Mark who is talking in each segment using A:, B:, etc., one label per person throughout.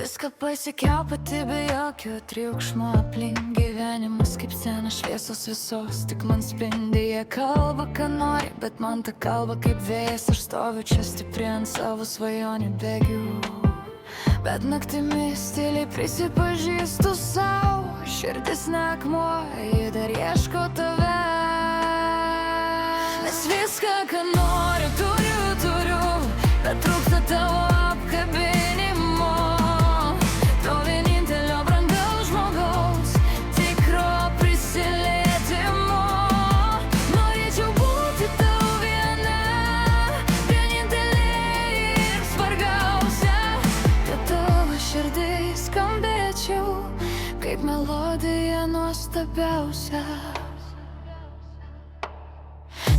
A: Viską pasiekiau pati be jokio triukšmo aplink. Gyvenimas kaip scena, šviesos visos tik man spindi. Jie kalba, ką nori, bet man ta kalba kaip vėjas. Aš stoviu čia stipri ant savo svajonių bėgių, bet naktimis tyliai prisipažįstu sau, širdis ne akmuo, ji dar ieško tave. Nes viską, ką noriu, turiu, bet trūksta tavo apkabinimo. To vienintelio brangaus žmogaus, tikro prisilietimo. Norėčiau būti tau viena, vienintelė ir svarbiausia, kad tavo širdį skambėčiau kaip melodija nuostabiausia.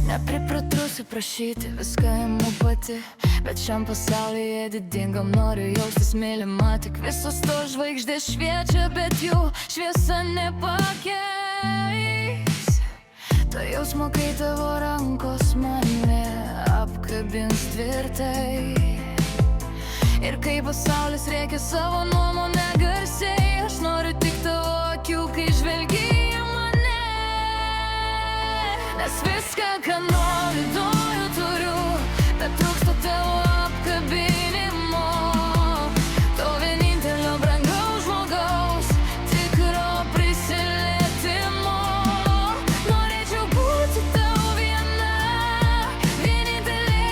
A: Nepripratusi prašyti, viską imu pati, bet šiam pasaulyje didingam noriu jaustis mylima. Tik visos to žvaigždės šviečia, bet jų šviesa nepakeis to jausmo, kai tavo rankos mane apkabins tvirtai. Ir kai pasaulis rėkia savo nuomonę garsiai, aš noriu tik tavo akių, kai žvelgi į mane. Nes viską, ką noriu, turiu, bet trūksta tavo apkabinimo. To vienintelio brangaus žmogaus, tikro prisilietimo. Norėčiau būti tau viena, vienintelė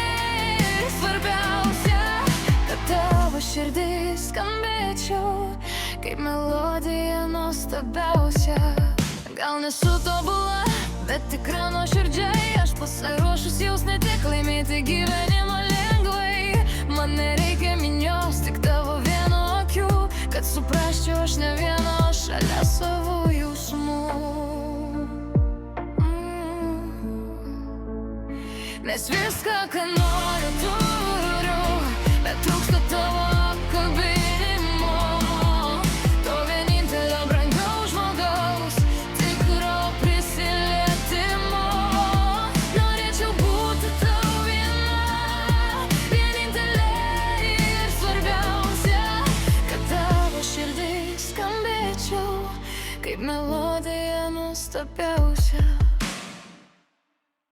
A: ir svarbiausia, kad tavo širdį skambėčiau kaip melodija nuostabiausia. Gal nesu tobula, bet tikra nuoširdžiai, aš pasiruošus jaus ne tik laimėti gyvenimą lengvai. Man nereikia minios, tik tavo vieno akių, kad suprasčiau aš ne vieno šalia savo jausmų. Nes viską, ką noriu, turiu, bet trūksta tavo apkabinimo. To vienintelio brangaus žmogaus, tikro prisilietimo. Norėčiau būti tau viena, vienintelė ir svarbiausia, kad tavo širdį skambėčiau kaip melodija nuostabiausia.